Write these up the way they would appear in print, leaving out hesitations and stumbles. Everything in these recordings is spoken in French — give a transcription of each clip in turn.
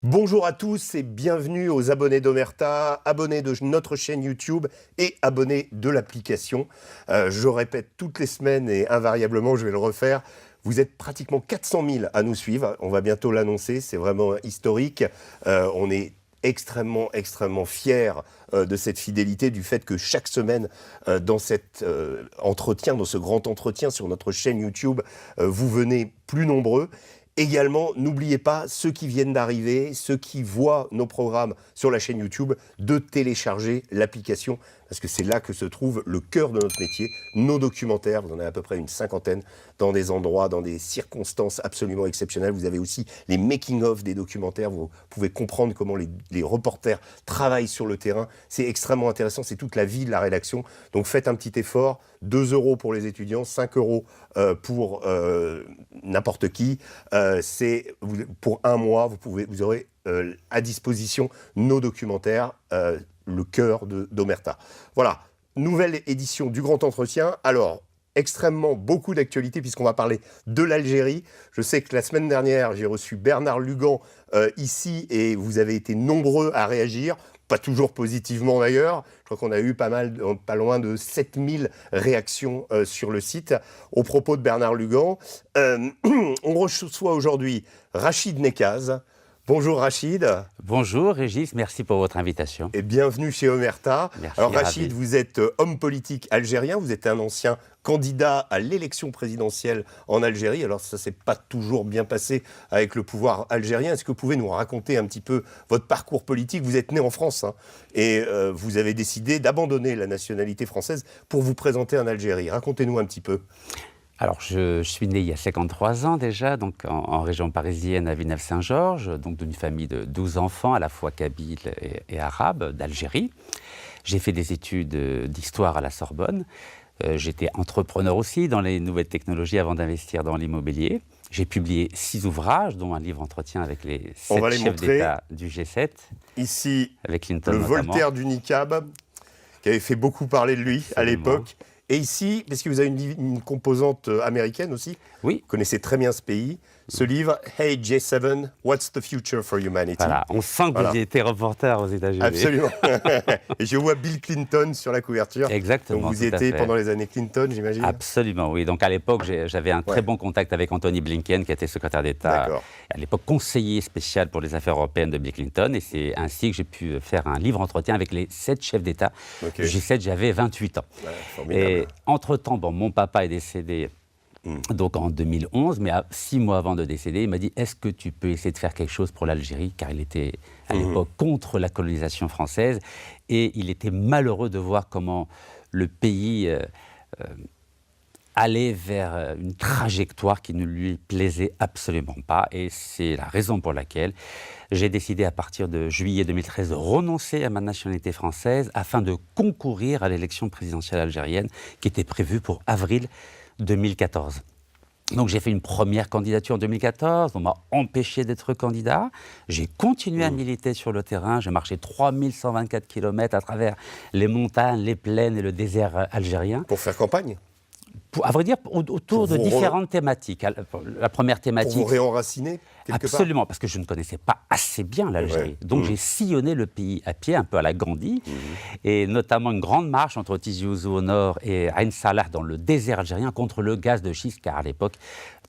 Bonjour à tous et bienvenue aux abonnés d'Omerta, abonnés de notre chaîne YouTube et abonnés de l'application. Je répète toutes les semaines et invariablement je vais le refaire. Vous êtes pratiquement 400 000 à nous suivre, on va bientôt l'annoncer, c'est vraiment historique. On est extrêmement fiers de cette fidélité, du fait que chaque semaine, dans cet entretien, dans ce grand entretien sur notre chaîne YouTube, vous venez plus nombreux. Également, n'oubliez pas, ceux qui viennent d'arriver, ceux qui voient nos programmes sur la chaîne YouTube, de télécharger l'application, parce que c'est là que se trouve le cœur de notre métier, nos documentaires, vous en avez à peu près une cinquantaine, dans des endroits, dans des circonstances absolument exceptionnelles. Vous avez aussi les making-of des documentaires, vous pouvez comprendre comment les reporters travaillent sur le terrain. C'est extrêmement intéressant, c'est toute la vie de la rédaction. Donc faites un petit effort, 2 € pour les étudiants, 5 € pour n'importe qui. Pour un mois, vous aurez à disposition nos documentaires, le cœur d'Omerta. Voilà, nouvelle édition du Grand Entretien. Alors, extrêmement beaucoup d'actualités puisqu'on va parler de l'Algérie. Je sais que la semaine dernière, j'ai reçu Bernard Lugan ici et vous avez été nombreux à réagir. Pas toujours positivement d'ailleurs. Je crois qu'on a eu pas loin de 7000 réactions sur le site au propos de Bernard Lugan. On reçoit aujourd'hui Rachid Nekaz. Bonjour Rachid. Bonjour Régis, merci pour votre invitation. Et bienvenue chez Omerta. Merci, alors Rachid, ravi. vous êtes homme politique algérien, vous êtes un ancien candidat à l'élection présidentielle en Algérie. Alors ça ne s'est pas toujours bien passé avec le pouvoir algérien. Est-ce que vous pouvez nous raconter un petit peu votre parcours politique? Vous êtes né en France et vous avez décidé d'abandonner la nationalité française pour vous présenter en Algérie. Racontez-nous un petit peu. Alors, je suis né il y a 53 ans déjà, donc en région parisienne à Villeneuve-Saint-Georges, donc d'une famille de 12 enfants, à la fois kabyles et arabes, d'Algérie. J'ai fait des études d'histoire à la Sorbonne. J'étais entrepreneur aussi dans les nouvelles technologies avant d'investir dans l'immobilier. J'ai publié 6 ouvrages, dont un livre entretien avec les 7 chefs d'État du G7. Ici, avec Clinton le notamment. Voltaire du niqab, qui avait fait beaucoup parler de lui à l'époque. Et ici, parce que vous avez une composante américaine aussi, oui. Vous connaissez très bien ce pays, ce livre, Hey J7, What's the Future for Humanity? Voilà, on sent que vous avez été reporter aux États-Unis. Absolument. Et je vois Bill Clinton sur la couverture. Exactement. Donc vous y étiez pendant les années Clinton, j'imagine? Absolument, oui. Donc à l'époque, j'avais un très bon contact avec Anthony Blinken, qui était secrétaire d'État, à l'époque conseiller spécial pour les affaires européennes de Bill Clinton. Et c'est ainsi que j'ai pu faire un livre entretien avec les 7 chefs d'État du G7. J'avais 28 ans. Et entre-temps, mon papa est décédé donc en 2011, mais 6 mois avant de décéder, il m'a dit « Est-ce que tu peux essayer de faire quelque chose pour l'Algérie ?» Car il était à l'époque contre la colonisation française et il était malheureux de voir comment le pays allait vers une trajectoire qui ne lui plaisait absolument pas. Et c'est la raison pour laquelle j'ai décidé à partir de juillet 2013 de renoncer à ma nationalité française afin de concourir à l'élection présidentielle algérienne qui était prévue pour avril 2014. Donc j'ai fait une première candidature en 2014, on m'a empêché d'être candidat, j'ai continué à militer sur le terrain, j'ai marché 3124 km à travers les montagnes, les plaines et le désert algérien. Pour faire campagne? À vrai dire, autour de différentes thématiques. La première thématique... Pour vous réenraciner quelque part? Absolument, parce que je ne connaissais pas assez bien l'Algérie. Donc j'ai sillonné le pays à pied, un peu à la Gandhi, et notamment une grande marche entre Tizi Ouzou au nord et Ain Salah dans le désert algérien contre le gaz de schiste, car à l'époque,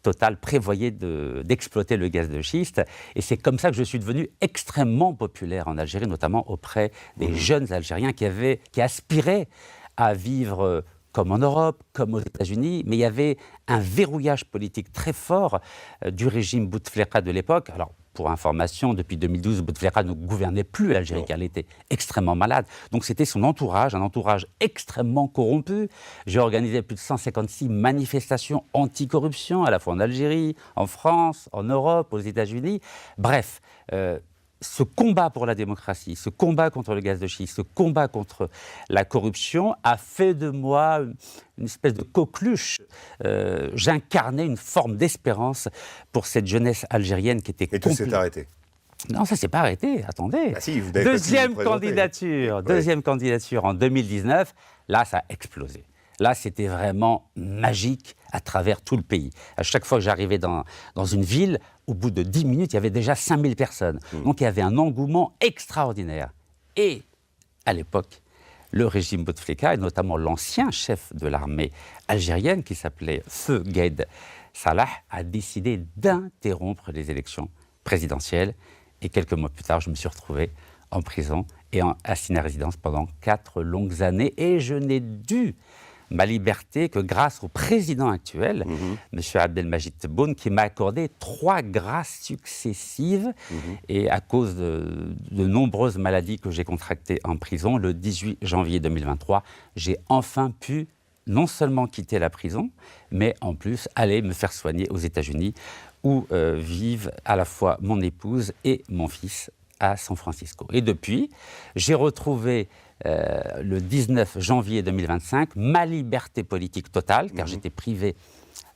Total prévoyait d'exploiter le gaz de schiste. Et c'est comme ça que je suis devenu extrêmement populaire en Algérie, notamment auprès des jeunes Algériens qui aspiraient à vivre comme en Europe, comme aux États-Unis, mais il y avait un verrouillage politique très fort du régime Bouteflika de l'époque. Alors, pour information, depuis 2012, Bouteflika ne gouvernait plus l'Algérie, car elle était extrêmement malade. Donc c'était son entourage, un entourage extrêmement corrompu. J'ai organisé plus de 156 manifestations anticorruption, à la fois en Algérie, en France, en Europe, aux États-Unis. Bref, ce combat pour la démocratie, ce combat contre le gaz de schiste, ce combat contre la corruption a fait de moi une espèce de coqueluche. J'incarnais une forme d'espérance pour cette jeunesse algérienne qui était... Et tout s'est arrêté? Non, ça ne s'est pas arrêté, attendez. Ah si, vous avez deuxième candidature en 2019, là ça a explosé. Là, c'était vraiment magique à travers tout le pays. À chaque fois que j'arrivais dans une ville, au bout de 10 minutes, il y avait déjà 5000 personnes. Donc il y avait un engouement extraordinaire. Et à l'époque, le régime Bouteflika, et notamment l'ancien chef de l'armée algérienne, qui s'appelait Feu Gaïd Salah, a décidé d'interrompre les élections présidentielles. Et quelques mois plus tard, je me suis retrouvé en prison et assigné à résidence pendant 4 longues années. Et je n'ai dû ma liberté que grâce au président actuel, M. Abdelmajid Tebboune, qui m'a accordé 3 grâces successives. Et à cause de nombreuses maladies que j'ai contractées en prison, le 18 janvier 2023, j'ai enfin pu non seulement quitter la prison, mais en plus aller me faire soigner aux États-Unis, où vivent à la fois mon épouse et mon fils à San Francisco. Et depuis, j'ai retrouvé le 19 janvier 2025 ma liberté politique totale, car j'étais privé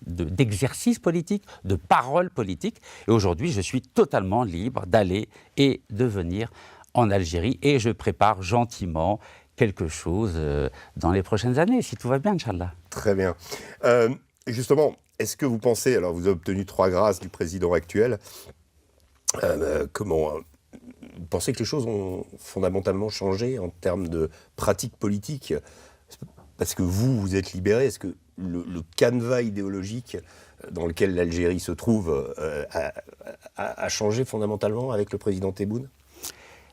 d'exercice politique, de parole politique. Et aujourd'hui, je suis totalement libre d'aller et de venir en Algérie. Et je prépare gentiment quelque chose dans les prochaines années, si tout va bien, Inch'Allah. Très bien. Justement, est-ce que vous pensez, alors vous avez obtenu 3 grâces du président actuel, vous pensez que les choses ont fondamentalement changé en termes de pratique politique? Parce que vous êtes libéré, est-ce que le canevas idéologique dans lequel l'Algérie se trouve a changé fondamentalement avec le président Tebboune?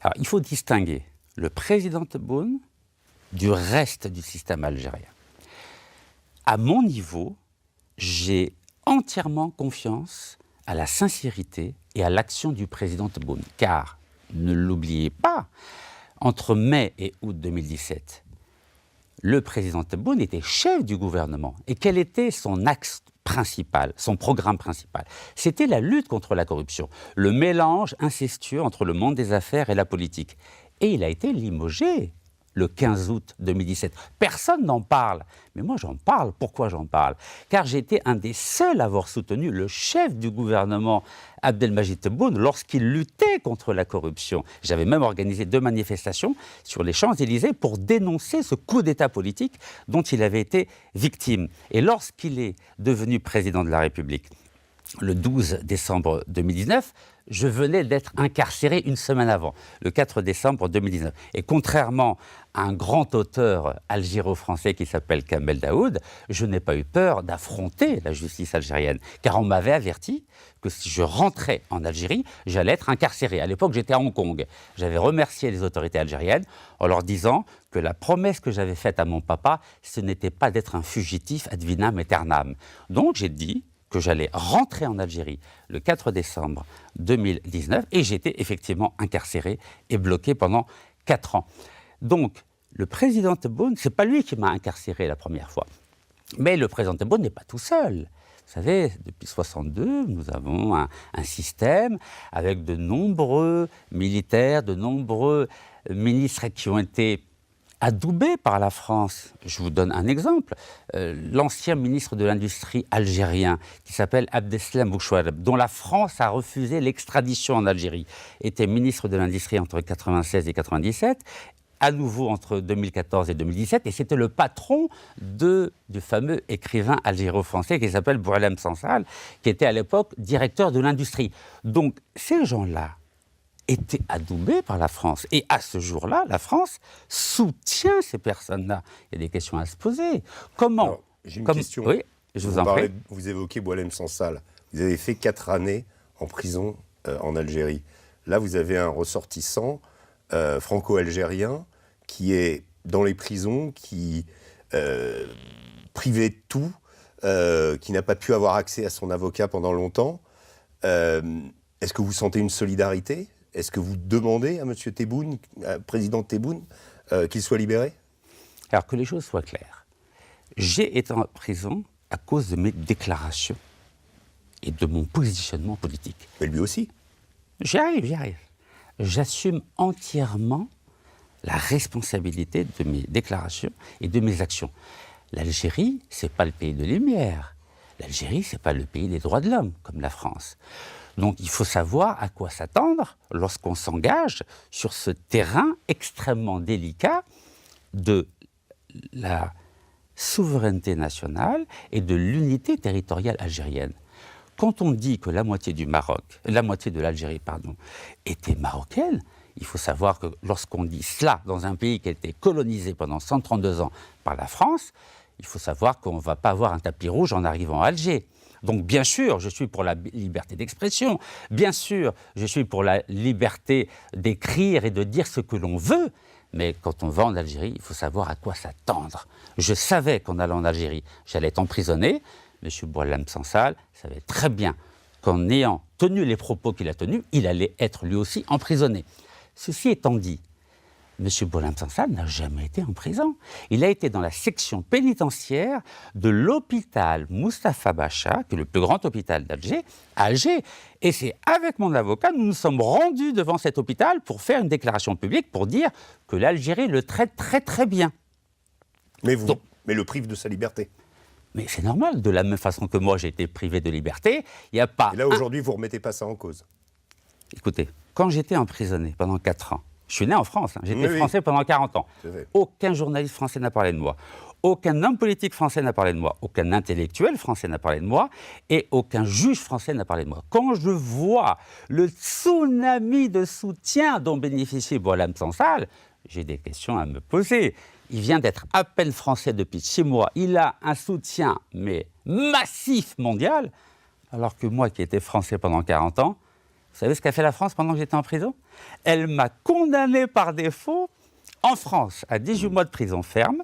Alors, il faut distinguer le président Tebboune du reste du système algérien. À mon niveau, j'ai entièrement confiance à la sincérité et à l'action du président Tebboune. Car, ne l'oubliez pas, entre mai et août 2017, le président Tebboune était chef du gouvernement. Et quel était son axe principal, son programme principal? C'était la lutte contre la corruption, le mélange incestueux entre le monde des affaires et la politique. Et il a été limogé le 15 août 2017. Personne n'en parle. Mais moi, j'en parle. Pourquoi j'en parle? Car j'étais un des seuls à avoir soutenu le chef du gouvernement, Abdelmajid Tebboune, lorsqu'il luttait contre la corruption. J'avais même organisé 2 manifestations sur les Champs-Élysées pour dénoncer ce coup d'État politique dont il avait été victime. Et lorsqu'il est devenu président de la République, le 12 décembre 2019, je venais d'être incarcéré une semaine avant, le 4 décembre 2019. Et contrairement à un grand auteur algéro-français qui s'appelle Kamel Daoud, je n'ai pas eu peur d'affronter la justice algérienne, car on m'avait averti que si je rentrais en Algérie, j'allais être incarcéré. À l'époque, j'étais à Hong Kong. J'avais remercié les autorités algériennes en leur disant que la promesse que j'avais faite à mon papa, ce n'était pas d'être un fugitif ad vinam aeternam. Donc j'ai dit que j'allais rentrer en Algérie le 4 décembre 2019 et j'étais effectivement incarcéré et bloqué pendant 4 ans. Donc, le président Tebboune, ce n'est pas lui qui m'a incarcéré la première fois. Mais le président Tebboune n'est pas tout seul. Vous savez, depuis 1962, nous avons un système avec de nombreux militaires, de nombreux ministres qui ont été adoubé par la France. Je vous donne un exemple. L'ancien ministre de l'Industrie algérien, qui s'appelle Abdeslam Bouchouareb, dont la France a refusé l'extradition en Algérie, était ministre de l'Industrie entre 1996 et 1997, à nouveau entre 2014 et 2017, et c'était le patron du fameux écrivain algéro-français qui s'appelle Boualem Sansal, qui était à l'époque directeur de l'Industrie. Donc, ces gens-là étaient adoubés par la France. Et à ce jour-là, la France soutient ces personnes-là. Il y a des questions à se poser. Comment? Alors, j'ai une question. Oui, je vous en prie. Vous évoquez Boualem Sansal. Vous avez fait 4 années en prison en Algérie. Là, vous avez un ressortissant franco-algérien qui est dans les prisons, qui privé de tout, qui n'a pas pu avoir accès à son avocat pendant longtemps. Est-ce que vous sentez une solidarité? Est-ce que vous demandez à M. Tebboune, président Tebboune, qu'il soit libéré? Alors que les choses soient claires. J'ai été en prison à cause de mes déclarations et de mon positionnement politique. Mais lui aussi. J'y arrive. J'assume entièrement la responsabilité de mes déclarations et de mes actions. L'Algérie, ce n'est pas le pays de lumière. L'Algérie, ce n'est pas le pays des droits de l'homme, comme la France. Donc il faut savoir à quoi s'attendre lorsqu'on s'engage sur ce terrain extrêmement délicat de la souveraineté nationale et de l'unité territoriale algérienne. Quand on dit que la moitié de l'Algérie, était marocaine, il faut savoir que lorsqu'on dit cela dans un pays qui a été colonisé pendant 132 ans par la France, il faut savoir qu'on ne va pas avoir un tapis rouge en arrivant à Alger. Donc bien sûr, je suis pour la liberté d'expression, bien sûr, je suis pour la liberté d'écrire et de dire ce que l'on veut, mais quand on va en Algérie, il faut savoir à quoi s'attendre. Je savais qu'en allant en Algérie, j'allais être emprisonné. M. Boualem Sansal savait très bien qu'en ayant tenu les propos qu'il a tenus, il allait être lui aussi emprisonné. Ceci étant dit, M. Boualem Sansal n'a jamais été en prison. Il a été dans la section pénitentiaire de l'hôpital Moustapha Bacha, qui est le plus grand hôpital d'Alger, à Alger. Et c'est avec mon avocat, nous nous sommes rendus devant cet hôpital pour faire une déclaration publique pour dire que l'Algérie le traite très très bien. Mais le prive de sa liberté. Mais c'est normal, de la même façon que moi j'ai été privé de liberté, il n'y a pas... Et là aujourd'hui, vous ne remettez pas ça en cause. Écoutez, quand j'étais emprisonné pendant 4 ans, je suis né en France, j'étais français pendant 40 ans. Aucun journaliste français n'a parlé de moi. Aucun homme politique français n'a parlé de moi. Aucun intellectuel français n'a parlé de moi. Et aucun juge français n'a parlé de moi. Quand je vois le tsunami de soutien dont bénéficie Boualem Sansal, j'ai des questions à me poser. Il vient d'être à peine français depuis 6 mois. Il a un soutien, mais massif, mondial. Alors que moi, qui étais français pendant 40 ans, vous savez ce qu'a fait la France pendant que j'étais en prison? Elle m'a condamné par défaut en France à 18 mois de prison ferme.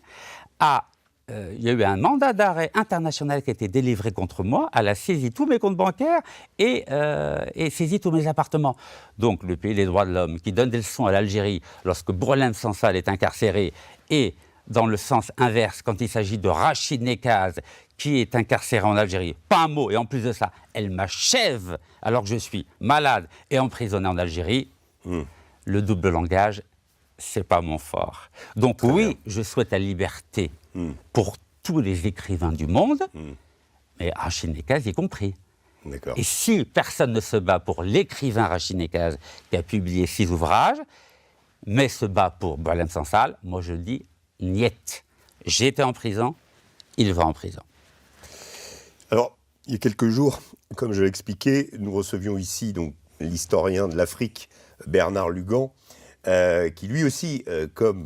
Il y a eu un mandat d'arrêt international qui a été délivré contre moi. Elle a saisi tous mes comptes bancaires et saisi tous mes appartements. Donc le pays des droits de l'homme qui donne des leçons à l'Algérie lorsque Boualem Sansal est incarcéré et dans le sens inverse quand il s'agit de Rachid Nekaz qui est incarcéré en Algérie. Pas un mot. Et en plus de ça, elle m'achève alors que je suis malade et emprisonné en Algérie. Le double langage, c'est pas mon fort. Donc très oui, bien. Je souhaite la liberté pour tous les écrivains du monde, mais Rachid Nekaz y compris. Et si personne ne se bat pour l'écrivain Rachid Nekaz qui a publié 6 ouvrages, mais se bat pour Boualem Sansal, moi je dis niet. J'ai été en prison, il va en prison. Alors, il y a quelques jours, comme je l'ai expliqué, nous recevions ici donc l'historien de l'Afrique, Bernard Lugan, qui lui aussi, comme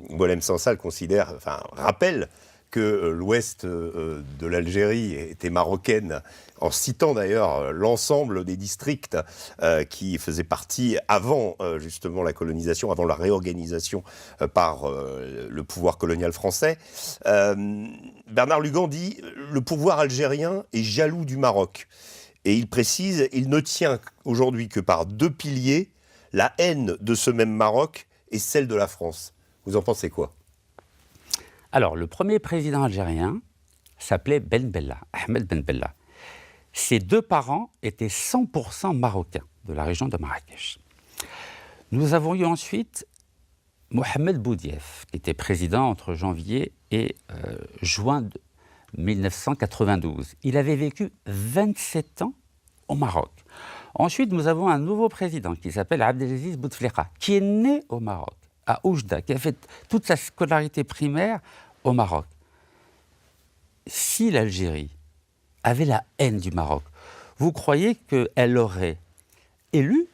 Boualem Sansal, rappelle que l'ouest de l'Algérie était marocaine, en citant d'ailleurs l'ensemble des districts qui faisaient partie avant justement la colonisation, avant la réorganisation par le pouvoir colonial français. Bernard Lugan dit « Le pouvoir algérien est jaloux du Maroc ». Et il précise « Il ne tient aujourd'hui que par 2 piliers, la haine de ce même Maroc et celle de la France ». Vous en pensez quoi ? Alors, le premier président algérien s'appelait Ben Bella, Ahmed Ben Bella. Ses 2 parents étaient 100% marocains, de la région de Marrakech. Nous avons eu ensuite Mohamed Boudiaf, qui était président entre janvier et juin 1992. Il avait vécu 27 ans au Maroc. Ensuite, nous avons un nouveau président qui s'appelle Abdelaziz Bouteflika, qui est né au Maroc, à Oujda, qui a fait toute sa scolarité primaire au Maroc. Si l'Algérie avait la haine du Maroc, vous croyez qu'elle aurait élu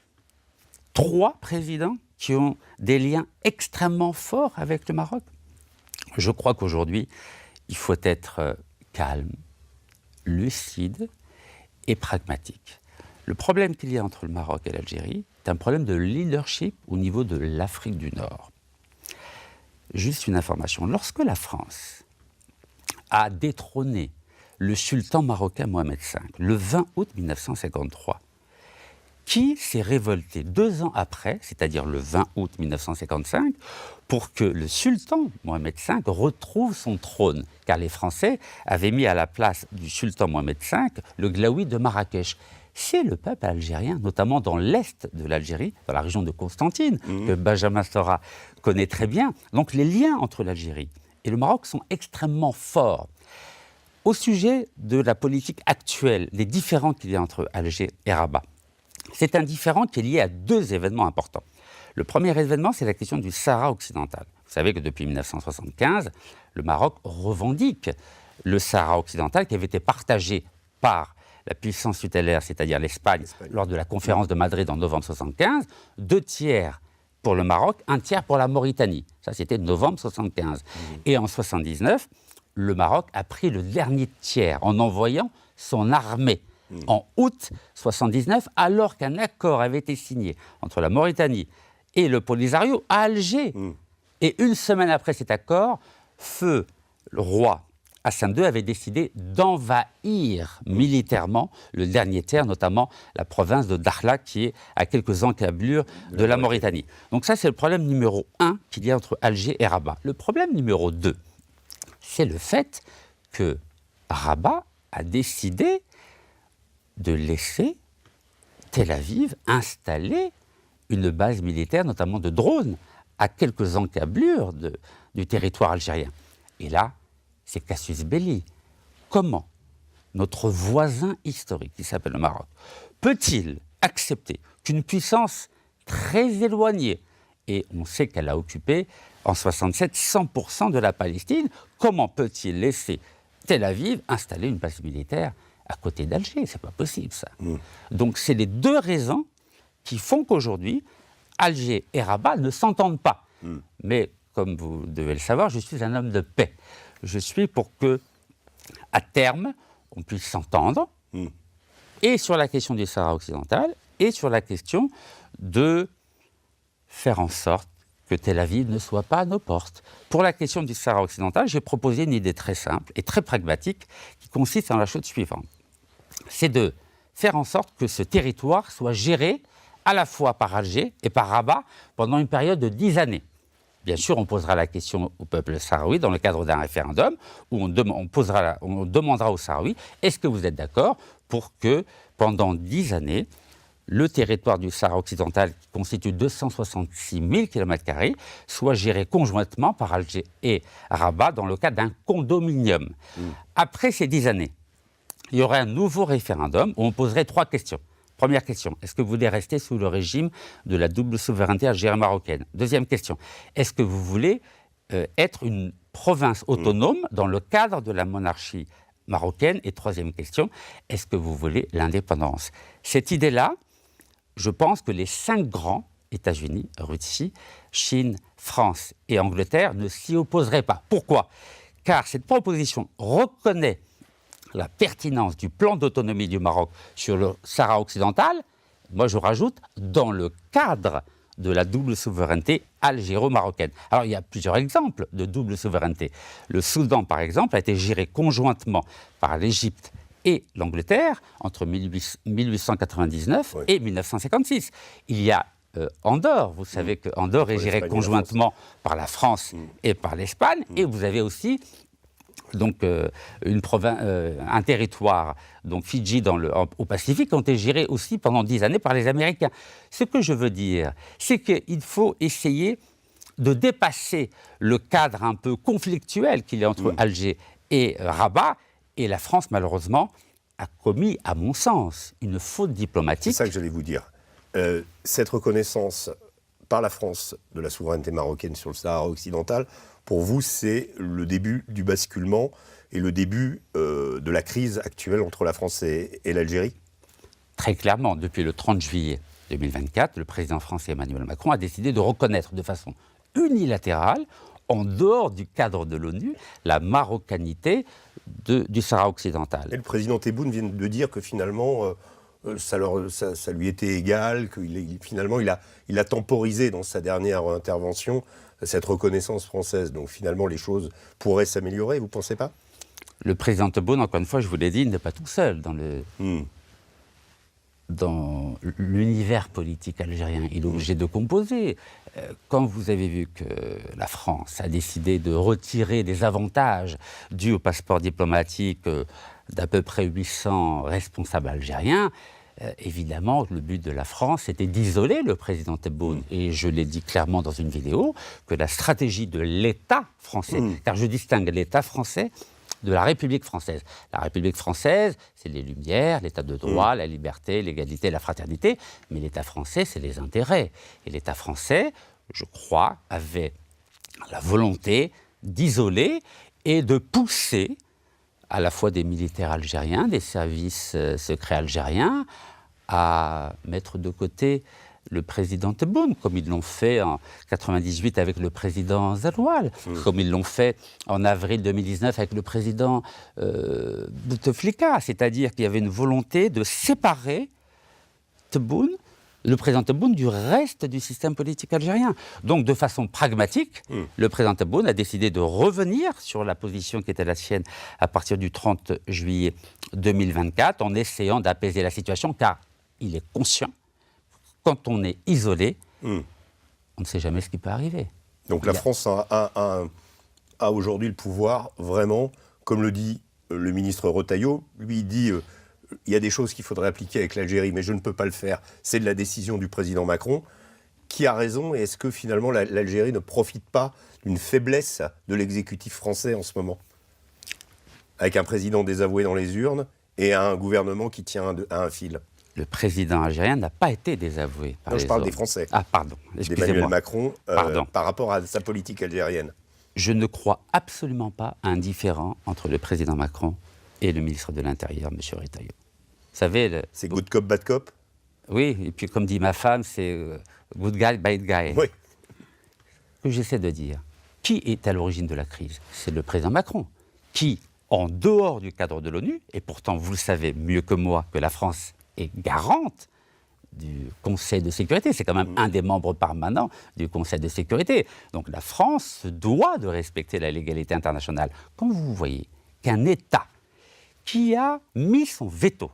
3 présidents qui ont des liens extrêmement forts avec le Maroc? Je crois qu'aujourd'hui, il faut être calme, lucide et pragmatique. Le problème qu'il y a entre le Maroc et l'Algérie est un problème de leadership au niveau de l'Afrique du Nord. Juste une information, lorsque la France a détrôné le sultan marocain Mohamed V, le 20 août 1953, qui s'est révolté 2 ans après, c'est-à-dire le 20 août 1955, pour que le sultan Mohamed V retrouve son trône, car les Français avaient mis à la place du sultan Mohamed V le Glaoui de Marrakech. C'est le peuple algérien, notamment dans l'est de l'Algérie, dans la région de Constantine, que Benjamin Stora connaît très bien. Donc les liens entre l'Algérie et le Maroc sont extrêmement forts. Au sujet de la politique actuelle, les différends qu'il y a entre Alger et Rabat, c'est un différend qui est lié à 2 événements importants. Le premier événement, c'est la question du Sahara occidental. Vous savez que depuis 1975, le Maroc revendique le Sahara occidental qui avait été partagé par la puissance tutélaire, c'est-à-dire l'Espagne, lors de la conférence de Madrid en novembre 1975, 2 tiers pour le Maroc, 1 tiers pour la Mauritanie. Ça, c'était novembre 1975. Et en 1979, le Maroc a pris le dernier tiers en envoyant son armée en août 1979, alors qu'un accord avait été signé entre la Mauritanie et le Polisario à Alger. Et une semaine après cet accord, feu le roi Hassan II avait décidé d'envahir militairement le dernier tiers, notamment la province de Dakhla, qui est à quelques encablures de la Mauritanie. Donc ça, c'est le problème numéro 1 qu'il y a entre Alger et Rabat. Le problème numéro 2, c'est le fait que Rabat a décidé de laisser Tel Aviv installer une base militaire, notamment de drones, à quelques encablures du territoire algérien. Et là, c'est casus belli. Comment notre voisin historique, qui s'appelle le Maroc, peut-il accepter qu'une puissance très éloignée, et on sait qu'elle a occupé en 67 100% de la Palestine, comment peut-il laisser Tel Aviv installer une base militaire à côté d'Alger? C'est pas possible, ça. Donc c'est les 2 raisons qui font qu'aujourd'hui, Alger et Rabat ne s'entendent pas. Mais comme vous devez le savoir, je suis un homme de paix. Je suis pour que, à terme, on puisse s'entendre, et sur la question du Sahara occidental, et sur la question de faire en sorte que Tel Aviv ne soit pas à nos portes. Pour la question du Sahara occidental, j'ai proposé une idée très simple et très pragmatique qui consiste en la chose suivante. C'est de faire en sorte que ce territoire soit géré à la fois par Alger et par Rabat pendant une période de 10 années. Bien sûr, on posera la question au peuple sahraoui dans le cadre d'un référendum où on demandera aux Sahraouis « Est-ce que vous êtes d'accord pour que pendant 10 années, le territoire du Sahara occidental, qui constitue 266 000 km², soit géré conjointement par Alger et Rabat dans le cadre d'un condominium. Après ces 10 années, il y aurait un nouveau référendum où on poserait 3 questions. Première question, est-ce que vous voulez rester sous le régime de la double souveraineté algérienne-marocaine? Deuxième question, est-ce que vous voulez être une province autonome dans le cadre de la monarchie marocaine? Et troisième question, est-ce que vous voulez l'indépendance? Cette idée-là, je pense que les 5 grands, États-Unis, Russie, Chine, France et Angleterre, ne s'y opposeraient pas. Pourquoi? Car cette proposition reconnaît la pertinence du plan d'autonomie du Maroc sur le Sahara occidental, moi je rajoute, dans le cadre de la double souveraineté algéro-marocaine. Alors il y a plusieurs exemples de double souveraineté. Le Soudan, par exemple, a été géré conjointement par l'Égypte et l'Angleterre entre 1899 et 1956. Il y a Andorre, vous savez que Andorre est géré conjointement par la France et par l'Espagne, et vous avez aussi donc un territoire, donc Fidji au Pacifique, ont été gérés aussi pendant 10 années par les Américains. Ce que je veux dire, c'est qu'il faut essayer de dépasser le cadre un peu conflictuel qu'il y a entre Alger et Rabat, et la France, malheureusement, a commis, à mon sens, une faute diplomatique. C'est ça que j'allais vous dire. Cette reconnaissance par la France de la souveraineté marocaine sur le Sahara occidental, pour vous, c'est le début du basculement et le début de la crise actuelle entre la France et l'Algérie? Très clairement, depuis le 30 juillet 2024, le président français Emmanuel Macron a décidé de reconnaître de façon unilatérale, en dehors du cadre de l'ONU, la marocanité du Sahara occidental. Et le président Tebboune vient de dire que finalement, ça lui était égal, que finalement il a temporisé dans sa dernière intervention cette reconnaissance française. Donc finalement, les choses pourraient s'améliorer, vous ne pensez pas? Le président Tebboune, encore une fois, je vous l'ai dit, il n'est pas tout seul dans l'univers politique algérien. Il est obligé de composer. Quand vous avez vu que la France a décidé de retirer des avantages dus au passeport diplomatique d'à peu près 800 responsables algériens, évidemment, le but de la France était d'isoler le président Tebboune. Et je l'ai dit clairement dans une vidéo, que la stratégie de l'État français, car je distingue l'État français de la République française. La République française, c'est les Lumières, l'État de droit, la liberté, l'égalité, la fraternité, mais l'État français, c'est les intérêts. Et l'État français, je crois, avait la volonté d'isoler et de pousser à la fois des militaires algériens, des services secrets algériens, à mettre de côté le président Tebboune, comme ils l'ont fait en 1998 avec le président Zaroual, comme ils l'ont fait en avril 2019 avec le président Bouteflika. C'est-à-dire qu'il y avait une volonté de séparer Tebboune, le président Tebboune, du reste du système politique algérien. Donc, de façon pragmatique, le président Tebboune a décidé de revenir sur la position qui était la sienne à partir du 30 juillet 2024, en essayant d'apaiser la situation, car il est conscient, quand on est isolé, on ne sait jamais ce qui peut arriver. Donc la France a aujourd'hui le pouvoir, vraiment, comme le dit le ministre Retailleau, lui il dit il y a des choses qu'il faudrait appliquer avec l'Algérie, mais je ne peux pas le faire, c'est de la décision du président Macron. Qui a raison, et est-ce que finalement l'Algérie ne profite pas d'une faiblesse de l'exécutif français en ce moment, avec un président désavoué dans les urnes et un gouvernement qui tient à un fil? Le président algérien n'a pas été désavoué par je parle des Français. Ah, pardon, excusez-moi. D'Emmanuel Macron, par rapport à sa politique algérienne. Je ne crois absolument pas à un différend entre le président Macron et le ministre de l'Intérieur, M. Retailleau. Vous savez... C'est good cop, bad cop? Oui, et puis comme dit ma femme, c'est good guy, bad guy. Oui. Ce que j'essaie de dire, qui est à l'origine de la crise? C'est le président Macron, qui, en dehors du cadre de l'ONU, et pourtant vous le savez mieux que moi que la France est garante du Conseil de sécurité. C'est quand même un des membres permanents du Conseil de sécurité. Donc la France se doit de respecter la légalité internationale. Quand vous voyez qu'un État qui a mis son veto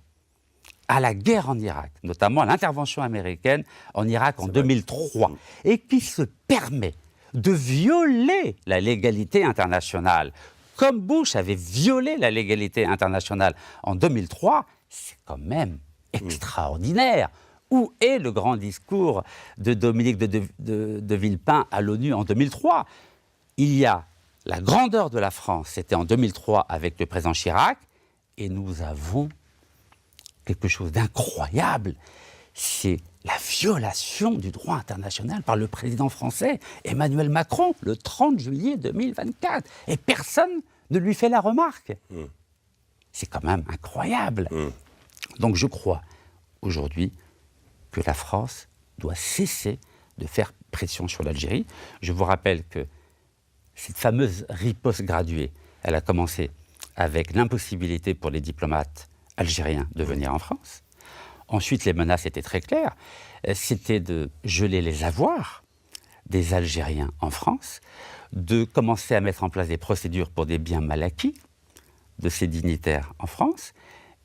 à la guerre en Irak, notamment à l'intervention américaine en Irak en 2003, et qui se permet de violer la légalité internationale, comme Bush avait violé la légalité internationale en 2003, c'est quand même extraordinaire. Où est le grand discours de Dominique de Villepin à l'ONU en 2003 ? Il y a la grandeur de la France, c'était en 2003 avec le président Chirac, et nous avons quelque chose d'incroyable, c'est la violation du droit international par le président français Emmanuel Macron le 30 juillet 2024. Et personne ne lui fait la remarque. C'est quand même incroyable. Donc je crois aujourd'hui que la France doit cesser de faire pression sur l'Algérie. Je vous rappelle que cette fameuse riposte graduée, elle a commencé avec l'impossibilité pour les diplomates algériens de venir en France. Ensuite, les menaces étaient très claires. C'était de geler les avoirs des Algériens en France, de commencer à mettre en place des procédures pour des biens mal acquis de ces dignitaires en France.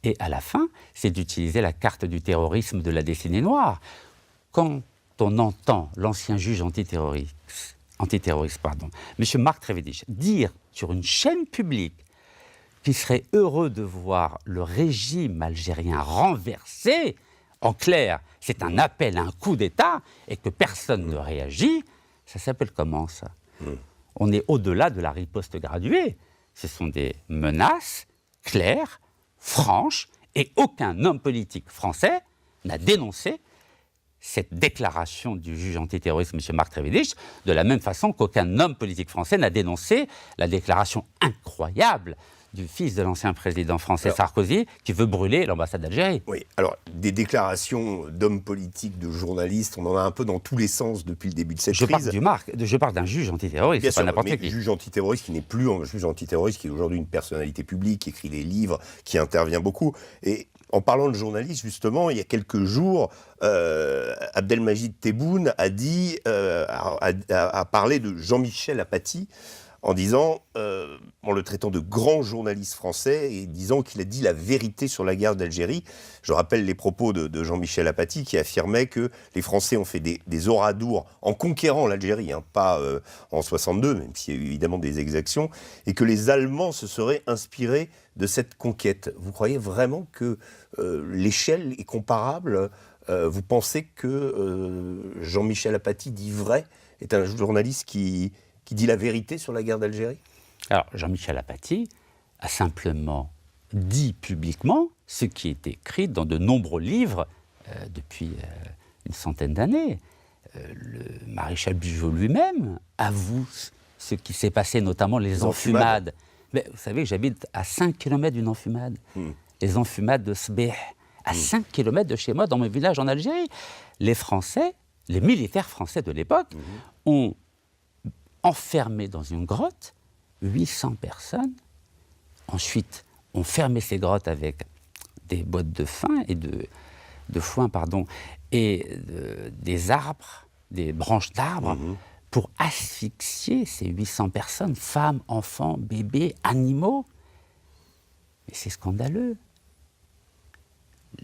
Et à la fin, c'est d'utiliser la carte du terrorisme de la décennie noire. Quand on entend l'ancien juge antiterroriste, M. Marc Trévidic, dire sur une chaîne publique qu'il serait heureux de voir le régime algérien renversé, en clair, c'est un appel à un coup d'État, et que personne ne réagit, ça s'appelle comment ça ? On est au-delà de la riposte graduée. Ce sont des menaces claires, franches, et aucun homme politique français n'a dénoncé cette déclaration du juge antiterroriste, M. Marc Trévidic, de la même façon qu'aucun homme politique français n'a dénoncé la déclaration incroyable du fils de l'ancien président français Sarkozy, qui veut brûler l'ambassade d'Algérie. Oui, alors des déclarations d'hommes politiques, de journalistes, on en a un peu dans tous les sens depuis le début de cette crise. Je parle d'un juge antiterroriste, c'est pas n'importe qui. Juge antiterroriste qui n'est plus un juge antiterroriste, qui est aujourd'hui une personnalité publique, qui écrit des livres, qui intervient beaucoup. Et en parlant de journalistes, justement, il y a quelques jours, Abdelmajid Tebboune a parlé de Jean-Michel Apathy, en disant, en le traitant de grand journaliste français, et disant qu'il a dit la vérité sur la guerre d'Algérie. Je rappelle les propos de Jean-Michel Apathy, qui affirmait que les Français ont fait des oradours en conquérant l'Algérie, pas en 62, même s'il y a eu évidemment des exactions, et que les Allemands se seraient inspirés de cette conquête. Vous croyez vraiment que l'échelle est comparable ? Vous pensez que Jean-Michel Apathy dit vrai, est un journaliste qui dit la vérité sur la guerre d'Algérie ? Alors, Jean-Michel Apathy a simplement dit publiquement ce qui est écrit dans de nombreux livres depuis une centaine d'années. Le maréchal Bugeaud lui-même avoue ce qui s'est passé, notamment les enfumades. Mais vous savez que j'habite à 5 km d'une enfumade. Les enfumades de Sbeh, à 5 km de chez moi, dans mon village en Algérie. Les Français, les militaires français de l'époque, ont enfermé dans une grotte 800 personnes. Ensuite, ont fermé ces grottes avec des bottes de foin et des arbres, des branches d'arbres, pour asphyxier ces 800 personnes, femmes, enfants, bébés, animaux. Mais c'est scandaleux.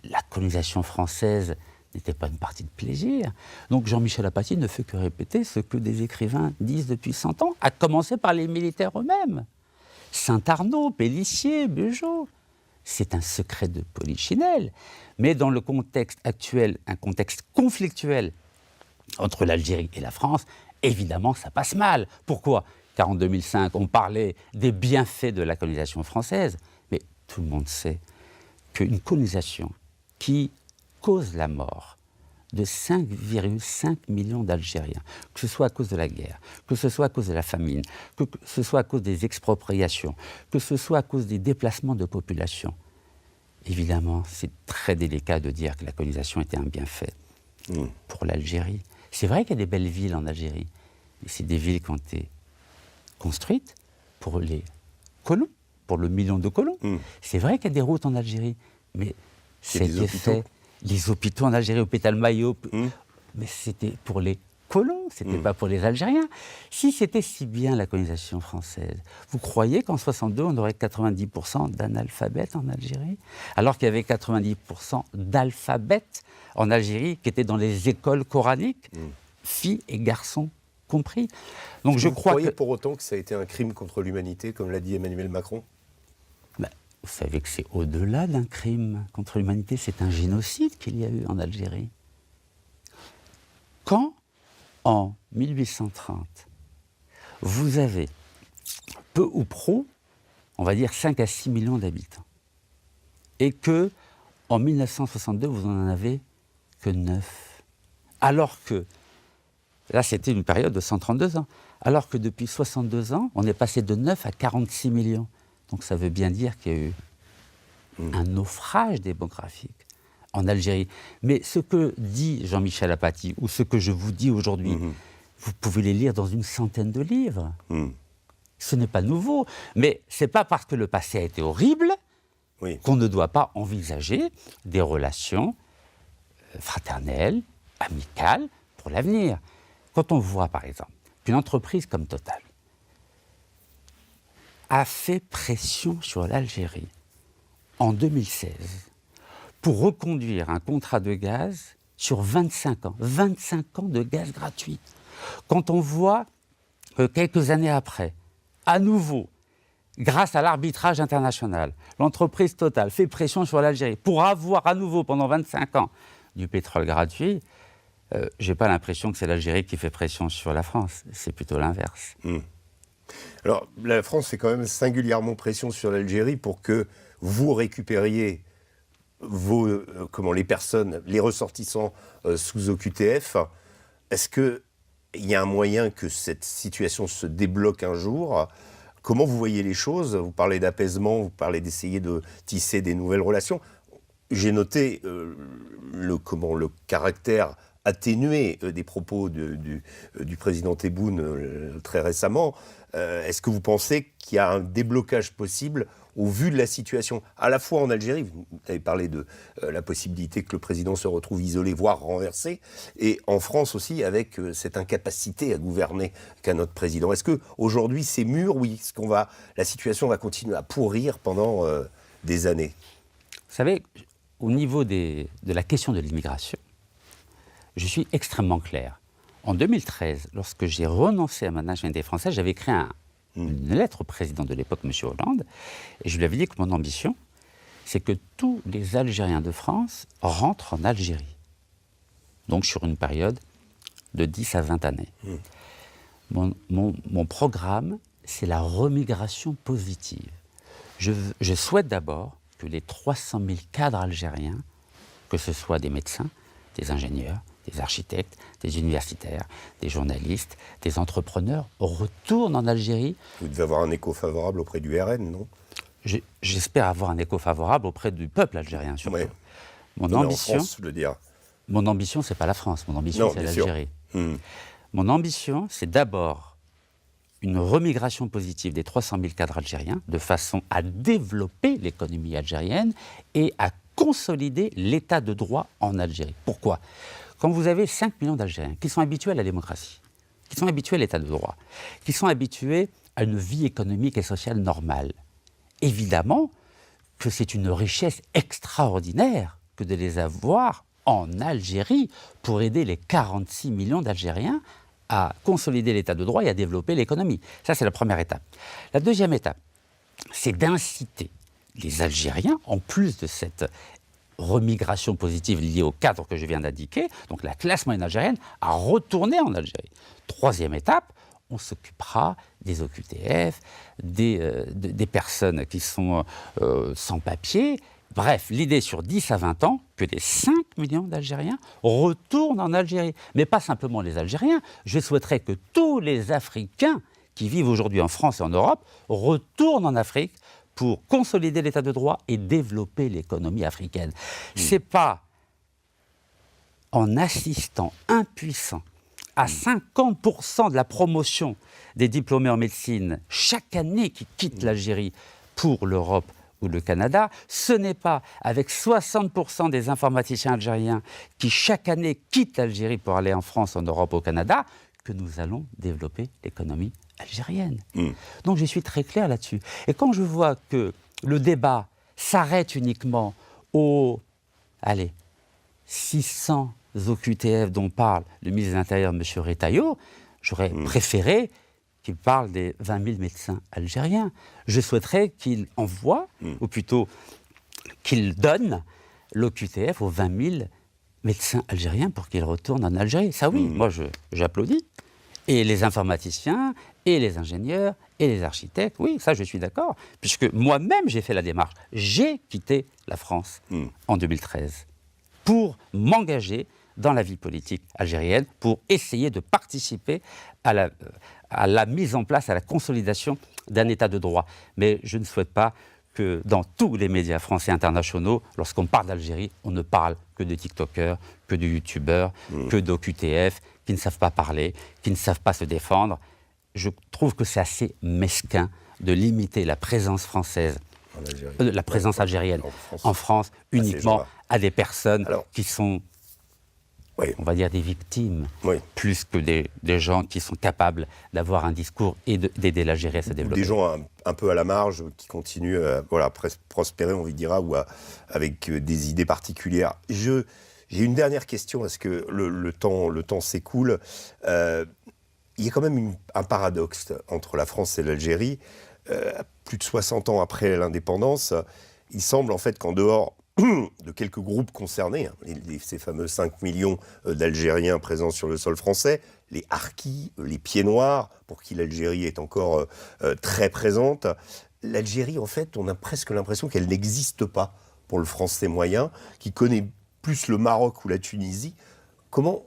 La colonisation française n'était pas une partie de plaisir. Donc Jean-Michel Apathy ne fait que répéter ce que des écrivains disent depuis 100 ans, à commencer par les militaires eux-mêmes. Saint-Arnaud, Pélissier, Bugeaud. C'est un secret de polichinelle. Mais dans le contexte actuel, un contexte conflictuel entre l'Algérie et la France, évidemment, ça passe mal. Pourquoi ? Car en 2005, on parlait des bienfaits de la colonisation française. Mais tout le monde sait qu'une colonisation qui cause la mort de 5,5 millions d'Algériens, que ce soit à cause de la guerre, que ce soit à cause de la famine, que ce soit à cause des expropriations, que ce soit à cause des déplacements de population. Évidemment, c'est très délicat de dire que la colonisation était un bienfait pour l'Algérie. C'est vrai qu'il y a des belles villes en Algérie, mais c'est des villes qui ont été construites pour les colons, pour le million de colons. C'est vrai qu'il y a des routes en Algérie, mais c'était fait... Les hôpitaux en Algérie, hôpital Maillot, mais c'était pour les colons, c'était pas pour les Algériens. Si c'était si bien la colonisation française, vous croyez qu'en 62, on aurait 90% d'analphabètes en Algérie ? Alors qu'il y avait 90% d'alphabètes en Algérie qui étaient dans les écoles coraniques, filles et garçons compris. Donc vous croyez pour autant que ça a été un crime contre l'humanité, comme l'a dit Emmanuel Macron ? Vous savez que c'est au-delà d'un crime contre l'humanité, c'est un génocide qu'il y a eu en Algérie. Quand, en 1830, vous avez peu ou prou, on va dire 5 à 6 millions d'habitants, et que, en 1962, vous n'en avez que 9, alors que, là c'était une période de 132 ans, alors que depuis 62 ans, on est passé de 9 à 46 millions. Donc ça veut bien dire qu'il y a eu un naufrage démographique en Algérie. Mais ce que dit Jean-Michel Apathy, ou ce que je vous dis aujourd'hui, vous pouvez les lire dans une centaine de livres. Ce n'est pas nouveau. Mais ce n'est pas parce que le passé a été horrible qu'on ne doit pas envisager des relations fraternelles, amicales, pour l'avenir. Quand on voit, par exemple, qu'une entreprise comme Total a fait pression sur l'Algérie en 2016 pour reconduire un contrat de gaz sur 25 ans. 25 ans de gaz gratuit. Quand on voit que quelques années après, à nouveau, grâce à l'arbitrage international, l'entreprise Total fait pression sur l'Algérie pour avoir à nouveau pendant 25 ans du pétrole gratuit, je n'ai pas l'impression que c'est l'Algérie qui fait pression sur la France. C'est plutôt l'inverse. Alors, la France fait quand même singulièrement pression sur l'Algérie pour que vous récupériez les personnes, les ressortissants sous OQTF. Est-ce qu'il y a un moyen que cette situation se débloque un jour ? Comment vous voyez les choses ? Vous parlez d'apaisement, vous parlez d'essayer de tisser des nouvelles relations. J'ai noté le caractère atténué des propos du président Tebboune très récemment. Est-ce que vous pensez qu'il y a un déblocage possible au vu de la situation, à la fois en Algérie, vous avez parlé de la possibilité que le président se retrouve isolé, voire renversé, et en France aussi, avec cette incapacité à gouverner qu'a notre président. Est-ce qu'aujourd'hui, c'est mûr, oui, la situation va continuer à pourrir pendant des années ? Vous savez, au niveau de la question de l'immigration, je suis extrêmement clair. En 2013, lorsque j'ai renoncé à ma nationalité française, j'avais écrit une lettre au président de l'époque, M. Hollande, et je lui avais dit que mon ambition, c'est que tous les Algériens de France rentrent en Algérie. Donc sur une période de 10 à 20 années. Mon programme, c'est la remigration positive. Je souhaite d'abord que les 300 000 cadres algériens, que ce soit des médecins, des ingénieurs, des architectes, des universitaires, des journalistes, des entrepreneurs, retournent en Algérie. Vous devez avoir un écho favorable auprès du RN, non? J'espère avoir un écho favorable auprès du peuple algérien, surtout. Ouais. Mon Non, ambition, en France, je veux dire. mon ambition, c'est pas la France, mon ambition, Non, c'est bien sûr. l'Algérie. Mon ambition, c'est d'abord une remigration positive des 300 000 cadres algériens, de façon à développer l'économie algérienne et à consolider l'état de droit en Algérie. Pourquoi ? Quand vous avez 5 millions d'Algériens qui sont habitués à la démocratie, qui sont habitués à l'état de droit, qui sont habitués à une vie économique et sociale normale, évidemment que c'est une richesse extraordinaire que de les avoir en Algérie pour aider les 46 millions d'Algériens à consolider l'état de droit et à développer l'économie. Ça, c'est la première étape. La deuxième étape, c'est d'inciter les Algériens, en plus de cette remigration positive liée au cadre que je viens d'indiquer, donc la classe moyenne algérienne, à retourner en Algérie. Troisième étape, on s'occupera des OQTF, des personnes qui sont sans papier. Bref, l'idée sur 10 à 20 ans, que les 5 millions d'Algériens retournent en Algérie. Mais pas simplement les Algériens, je souhaiterais que tous les Africains qui vivent aujourd'hui en France et en Europe retournent en Afrique pour consolider l'état de droit et développer l'économie africaine. C'est pas en assistant impuissant à 50% de la promotion des diplômés en médecine chaque année qui quittent l'Algérie pour l'Europe ou le Canada, ce n'est pas avec 60% des informaticiens algériens qui chaque année quittent l'Algérie pour aller en France, en Europe, au Canada, que nous allons développer l'économie algérienne. Donc je suis très clair là-dessus. Et quand je vois que le débat s'arrête uniquement aux, 600 OQTF dont parle le ministre de l'Intérieur, M. Retailleau, j'aurais préféré qu'il parle des 20 000 médecins algériens. Je souhaiterais qu'il envoie, ou plutôt qu'il donne l'OQTF aux 20 000 médecins algériens pour qu'ils retournent en Algérie. Ça oui, moi j'applaudis. Et les informaticiens, et les ingénieurs, et les architectes, oui, ça je suis d'accord, puisque moi-même j'ai fait la démarche. J'ai quitté la France en 2013 pour m'engager dans la vie politique algérienne, pour essayer de participer à la mise en place, à la consolidation d'un état de droit. Mais je ne souhaite pas que dans tous les médias français et internationaux, lorsqu'on parle d'Algérie, on ne parle que de TikTokers, que de YouTubeurs, que d'OQTF, qui ne savent pas parler, qui ne savent pas se défendre. Je trouve que c'est assez mesquin de limiter la présence française, la présence algérienne en France uniquement à des personnes qui sont, on va dire, des victimes, plus que des gens qui sont capables d'avoir un discours et d'aider l'Algérie à se développer. Des gens un peu à la marge qui continuent à prospérer, on dira, ou avec des idées particulières. J'ai une dernière question, parce que le temps s'écoule. Il y a quand même un paradoxe entre la France et l'Algérie. Plus de 60 ans après l'indépendance, il semble en fait qu'en dehors de quelques groupes concernés, ces fameux 5 millions d'Algériens présents sur le sol français, les harkis, les pieds noirs, pour qui l'Algérie est encore très présente, l'Algérie, en fait, on a presque l'impression qu'elle n'existe pas pour le français moyen, qui connaît plus le Maroc ou la Tunisie. Comment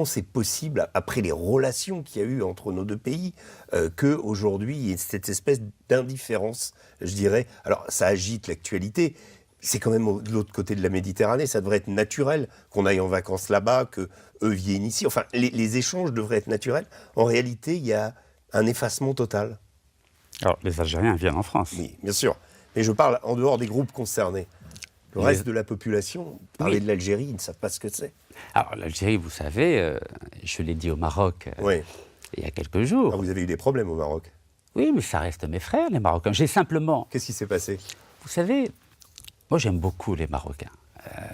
c'est possible, après les relations qu'il y a eu entre nos deux pays, qu'aujourd'hui, il y ait cette espèce d'indifférence, je dirais. Alors, ça agite l'actualité. C'est quand même de l'autre côté de la Méditerranée. Ça devrait être naturel qu'on aille en vacances là-bas, qu'eux viennent ici. Enfin, les échanges devraient être naturels. En réalité, il y a un effacement total. Alors, les Algériens viennent en France. Oui, bien sûr. Mais je parle en dehors des groupes concernés. Le reste de la population, parler de l'Algérie, ils ne savent pas ce que c'est. Alors, l'Algérie, vous savez, je l'ai dit au Maroc il y a quelques jours. Ah, vous avez eu des problèmes au Maroc? Oui, mais ça reste mes frères, les Marocains. J'ai simplement... Qu'est-ce qui s'est passé? Vous savez, moi j'aime beaucoup les Marocains.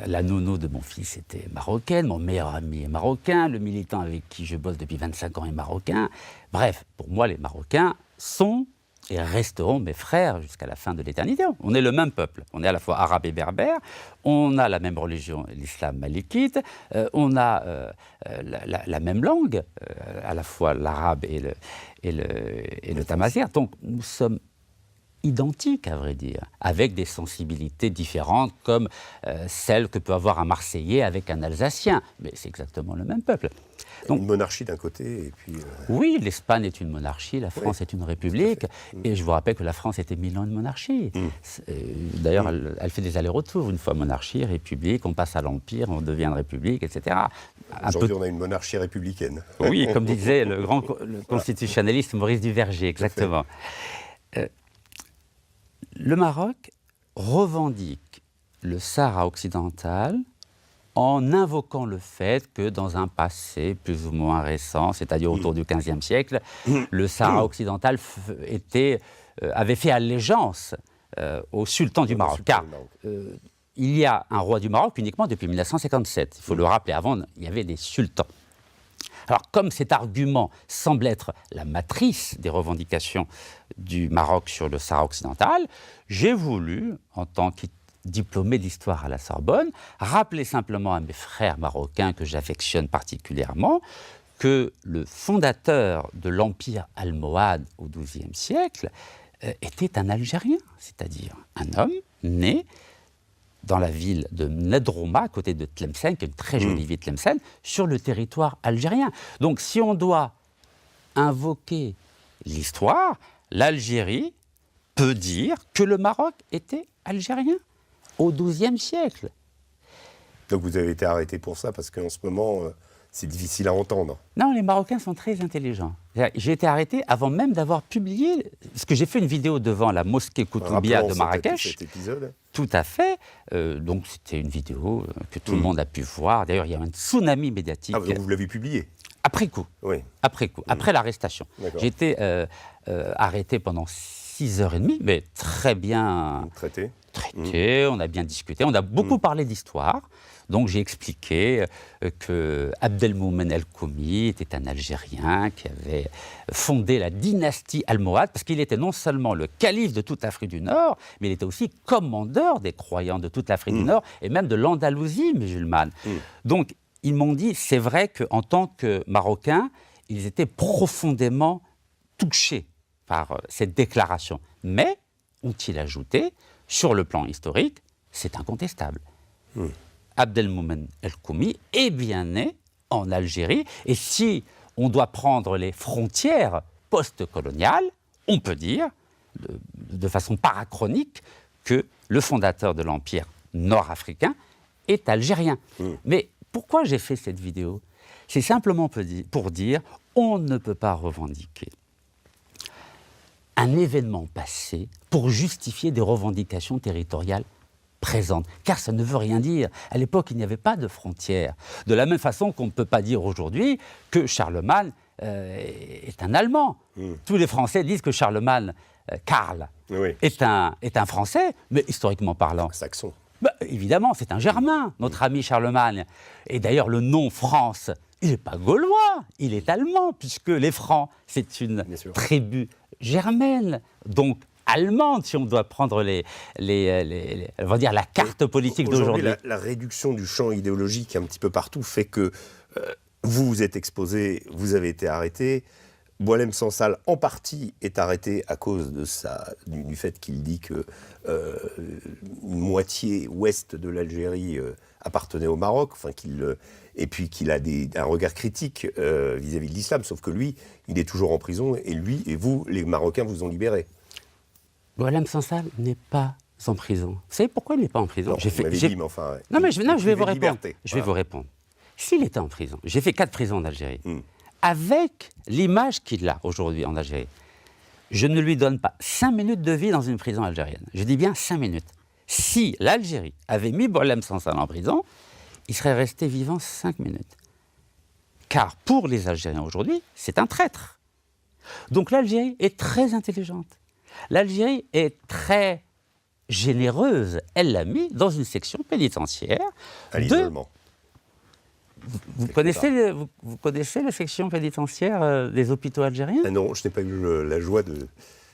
La nounou de mon fils était marocaine, mon meilleur ami est marocain, le militant avec qui je bosse depuis 25 ans est marocain. Bref, pour moi, les Marocains sont et resteront mes frères jusqu'à la fin de l'éternité. On est le même peuple. On est à la fois arabe et berbère, on a la même religion, l'islam malikite, on a la même langue, à la fois l'arabe et le tamazight. Donc nous sommes identiques, à vrai dire, avec des sensibilités différentes, comme celles que peut avoir un Marseillais avec un Alsacien. Mais c'est exactement le même peuple. Donc, une monarchie d'un côté, et puis... Oui, l'Espagne est une monarchie, la France est une république, et je vous rappelle que la France était 1000 ans de monarchie. D'ailleurs, elle fait des allers-retours, une fois monarchie, république, on passe à l'Empire, on devient une république, etc. Aujourd'hui, on a une monarchie républicaine. Oui, comme disait le constitutionnaliste Maurice Duverger, exactement. Le Maroc revendique le Sahara occidental en invoquant le fait que dans un passé plus ou moins récent, c'est-à-dire autour du XVe siècle, le Sahara occidental avait fait allégeance au sultan du Maroc. Car il y a un roi du Maroc uniquement depuis 1957. Il faut le rappeler, avant, il y avait des sultans. Alors, comme cet argument semble être la matrice des revendications du Maroc sur le Sahara occidental, j'ai voulu, en tant que diplômé d'histoire à la Sorbonne, rappeler simplement à mes frères marocains que j'affectionne particulièrement que le fondateur de l'empire almohade au XIIe siècle était un Algérien, c'est-à-dire un homme né dans la ville de Nedrouma, à côté de Tlemcen, qui est une très jolie ville, Tlemcen, sur le territoire algérien. Donc, si on doit invoquer l'histoire, l'Algérie peut dire que le Maroc était algérien au XIIe siècle. Donc, vous avez été arrêté pour ça, parce qu'en ce moment, c'est difficile à entendre. Non, les Marocains sont très intelligents. J'ai été arrêté avant même d'avoir publié, parce que j'ai fait une vidéo devant la mosquée Koutoubia de Marrakech. Cet épisode. Tout à fait. Donc c'était une vidéo que tout le monde a pu voir. D'ailleurs, il y a un tsunami médiatique. Ah, donc vous l'avez publié? Après coup. Oui. Après coup, après l'arrestation. J'ai été arrêté pendant 6h30, mais très bien traité. On a bien discuté, on a beaucoup parlé d'histoire. Donc j'ai expliqué que Abdelmoumen El-Koumi était un Algérien qui avait fondé la dynastie almohade, parce qu'il était non seulement le calife de toute l'Afrique du Nord, mais il était aussi commandeur des croyants de toute l'Afrique du Nord, et même de l'Andalousie musulmane. Donc ils m'ont dit, c'est vrai qu'en tant que Marocains, ils étaient profondément touchés par cette déclaration. Mais, ont-ils ajouté, sur le plan historique, c'est incontestable. Abdelmoumen El-Koumi est bien né en Algérie, et si on doit prendre les frontières post-coloniales, on peut dire, de façon parachronique, que le fondateur de l'Empire nord-africain est algérien. Mais pourquoi j'ai fait cette vidéo? C'est simplement pour dire, on ne peut pas revendiquer un événement passé pour justifier des revendications territoriales présentes, car ça ne veut rien dire. À l'époque, il n'y avait pas de frontières. De la même façon qu'on ne peut pas dire aujourd'hui que Charlemagne est un Allemand. Tous les Français disent que Charlemagne, Karl, est un Français, mais historiquement parlant... Saxon. Évidemment, c'est un Germain, notre ami Charlemagne. Et d'ailleurs, le nom France, il n'est pas gaulois, il est allemand, puisque les Francs, c'est une tribu germaine, donc allemande, si on doit prendre on va dire la carte politique d'aujourd'hui. La réduction du champ idéologique un petit peu partout fait que vous vous êtes exposé, vous avez été arrêté. Boualem Sansal, en partie, est arrêté à cause de du fait qu'il dit que une moitié ouest de l'Algérie appartenait au Maroc, et puis qu'il a un regard critique vis-à-vis de l'islam, sauf que lui, il est toujours en prison, et lui et vous, les Marocains, vous ont libéré. Boualem Sansal n'est pas en prison. Vous savez pourquoi il n'est pas en prison? Non, vous m'avez dit, mais enfin... Non, mais je vais vous répondre. Je vais vous répondre. S'il était en prison, j'ai fait 4 prisons en Algérie. Avec l'image qu'il a aujourd'hui en Algérie, je ne lui donne pas 5 minutes de vie dans une prison algérienne. Je dis bien 5 minutes. Si l'Algérie avait mis Boualem Sansal en prison, il serait resté vivant 5 minutes. Car pour les Algériens aujourd'hui, c'est un traître. Donc l'Algérie est très intelligente. L'Algérie est très généreuse. Elle l'a mis dans une section pénitentiaire. À l'isolement. Vous connaissez la section pénitentiaire des hôpitaux algériens? Non, je n'ai pas eu la joie de...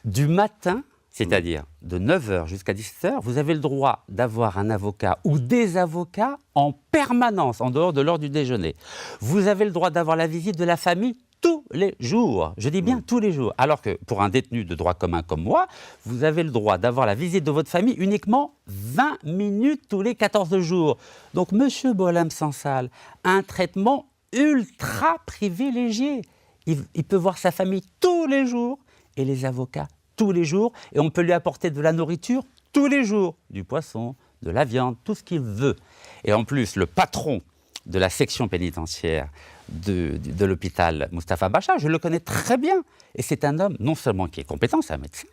Du matin, c'est-à-dire de 9h jusqu'à 17h, vous avez le droit d'avoir un avocat ou des avocats en permanence, en dehors de l'heure du déjeuner. Vous avez le droit d'avoir la visite de la famille tous les jours. Je dis bien tous les jours. Alors que pour un détenu de droit commun comme moi, vous avez le droit d'avoir la visite de votre famille uniquement 20 minutes tous les 14 jours. Donc M. Boualem Sansal a un traitement ultra privilégié. Il peut voir sa famille tous les jours et les avocats tous les jours. Et on peut lui apporter de la nourriture tous les jours, du poisson, de la viande, tout ce qu'il veut. Et en plus, le patron de la section pénitentiaire de l'hôpital Moustapha Bacha, je le connais très bien. Et c'est un homme, non seulement qui est compétent, c'est un médecin,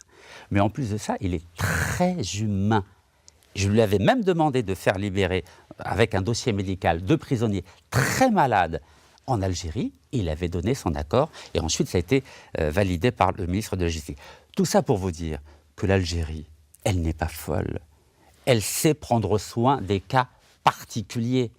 mais en plus de ça, il est très humain. Je lui avais même demandé de faire libérer, avec un dossier médical, 2 prisonniers très malades en Algérie. Il avait donné son accord et ensuite ça a été validé par le ministre de la Justice. Tout ça pour vous dire que l'Algérie, elle n'est pas folle. Elle sait prendre soin des cas particuliers.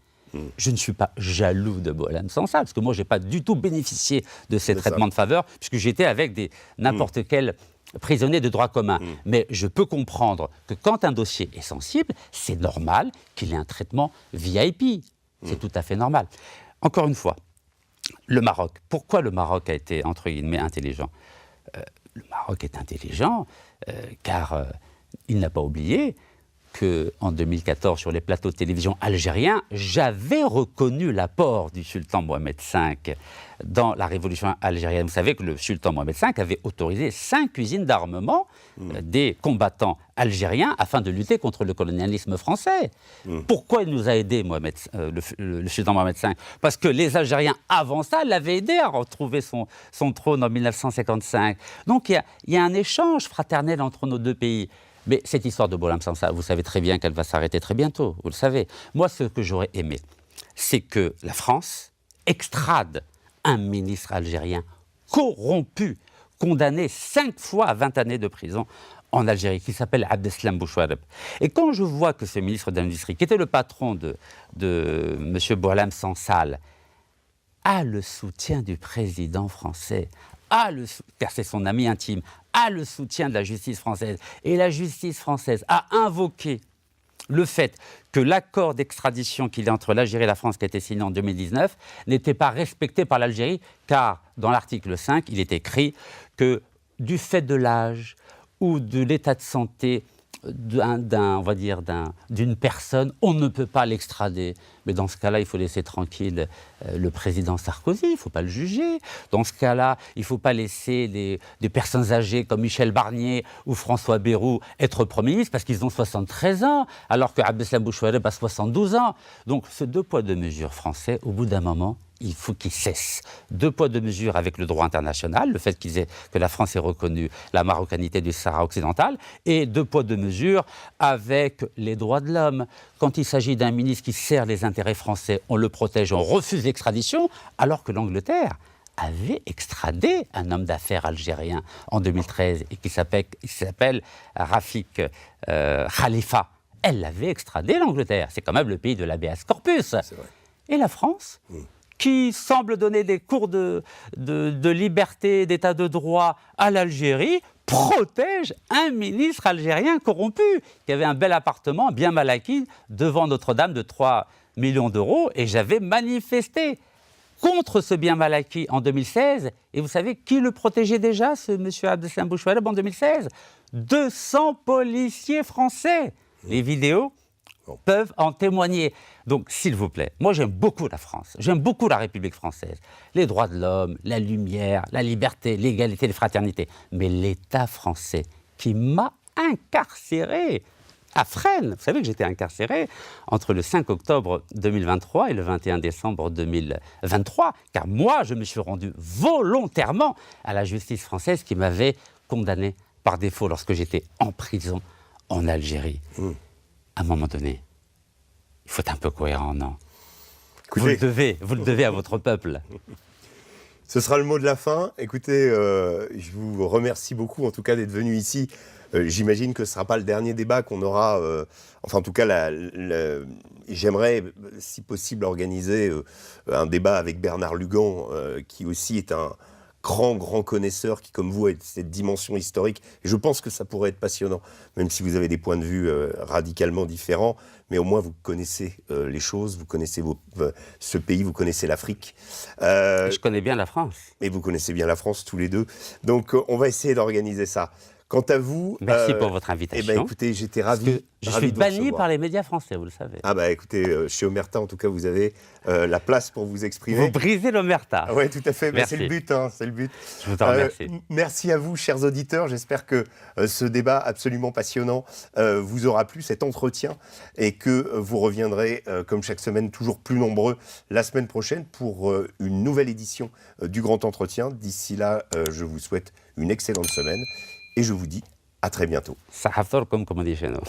Je ne suis pas jaloux de Boualem Sansal, parce que moi, je n'ai pas du tout bénéficié de ces traitements de faveur, puisque j'étais avec n'importe quel prisonnier de droit commun. Mais je peux comprendre que quand un dossier est sensible, c'est normal qu'il ait un traitement VIP. C'est tout à fait normal. Encore une fois, le Maroc. Pourquoi le Maroc a été, entre guillemets, intelligent ? Le Maroc est intelligent car il n'a pas oublié qu'en 2014, sur les plateaux de télévision algériens, j'avais reconnu l'apport du sultan Mohamed V dans la révolution algérienne. Vous savez que le sultan Mohamed V avait autorisé 5 usines d'armement des combattants algériens afin de lutter contre le colonialisme français. Pourquoi il nous a aidés, le sultan Mohamed V ? Parce que les Algériens, avant ça, l'avaient aidé à retrouver son trône en 1955. Donc il y a un échange fraternel entre nos deux pays. Mais cette histoire de Boualem Sansal, vous savez très bien qu'elle va s'arrêter très bientôt, vous le savez. Moi, ce que j'aurais aimé, c'est que la France extrade un ministre algérien corrompu, condamné 5 fois à 20 années de prison en Algérie, qui s'appelle Abdeslam Bouchouareb. Et quand je vois que ce ministre de l'Industrie, qui était le patron de M. Boualem Sansal, a le soutien du président français, car c'est son ami intime, a le soutien de la justice française. Et la justice française a invoqué le fait que l'accord d'extradition qu'il y a entre l'Algérie et la France, qui a été signé en 2019, n'était pas respecté par l'Algérie, car dans l'article 5, il est écrit que du fait de l'âge ou de l'état de santé d'une personne, on ne peut pas l'extrader. Mais dans ce cas-là, il faut laisser tranquille le président Sarkozy, il ne faut pas le juger. Dans ce cas-là, il ne faut pas laisser des personnes âgées comme Michel Barnier ou François Bayrou être Premier ministre parce qu'ils ont 73 ans, alors que Abdeslam Bouchouareb a 72 ans. Donc ce 2 poids 2 mesures français, au bout d'un moment, il faut qu'il cesse. 2 poids 2 mesures avec le droit international, le fait que la France ait reconnu la marocanité du Sahara occidental, et 2 poids 2 mesures avec les droits de l'homme. Quand il s'agit d'un ministre qui sert les intérêts français, on le protège, on refuse l'extradition, alors que l'Angleterre avait extradé un homme d'affaires algérien en 2013 et qui s'appelle Rafik Khalifa. Elle l'avait extradé, l'Angleterre. C'est quand même le pays de l'habeas corpus. Et la France qui semble donner des cours de liberté, d'état de droit à l'Algérie, protège un ministre algérien corrompu, qui avait un bel appartement bien mal acquis devant Notre-Dame de 3 millions d'euros, et j'avais manifesté contre ce bien mal acquis en 2016. Et vous savez qui le protégeait déjà, ce monsieur Abdeslam Bouchouareb, en 2016 ? 200 policiers français. Les vidéos peuvent en témoigner. Donc, s'il vous plaît, moi j'aime beaucoup la France, j'aime beaucoup la République française, les droits de l'homme, la lumière, la liberté, l'égalité, la fraternité. Mais l'État français qui m'a incarcéré à Fresnes, vous savez que j'étais incarcéré entre le 5 octobre 2023 et le 21 décembre 2023, car moi je me suis rendu volontairement à la justice française qui m'avait condamné par défaut lorsque j'étais en prison en Algérie. À un moment donné, il faut être un peu cohérent, non ? Écoutez, vous le devez à votre peuple. Ce sera le mot de la fin. Écoutez, je vous remercie beaucoup, en tout cas, d'être venu ici. J'imagine que ce ne sera pas le dernier débat qu'on aura. Enfin, en tout cas, j'aimerais, si possible, organiser un débat avec Bernard Lugan, qui aussi est grand connaisseur qui, comme vous, a cette dimension historique. Et je pense que ça pourrait être passionnant, même si vous avez des points de vue radicalement différents. Mais au moins, vous connaissez les choses, vous connaissez ce pays, vous connaissez l'Afrique. Je connais bien la France. Et vous connaissez bien la France, tous les deux. Donc, on va essayer d'organiser ça. Quant à vous... Merci pour votre invitation. Eh bien, écoutez, j'étais ravi. Je suis banni par les médias français, vous le savez. Ah bah écoutez, chez Omerta, en tout cas, vous avez la place pour vous exprimer. Vous brisez l'Omerta. Oui, tout à fait. C'est le but, hein, c'est le but. Je vous en remercie. Merci à vous, chers auditeurs. J'espère que ce débat absolument passionnant vous aura plu, cet entretien, et que vous reviendrez, comme chaque semaine, toujours plus nombreux la semaine prochaine pour une nouvelle édition du Grand Entretien. D'ici là, je vous souhaite une excellente semaine et je vous dis à très bientôt. Ça comme on dit chez nous.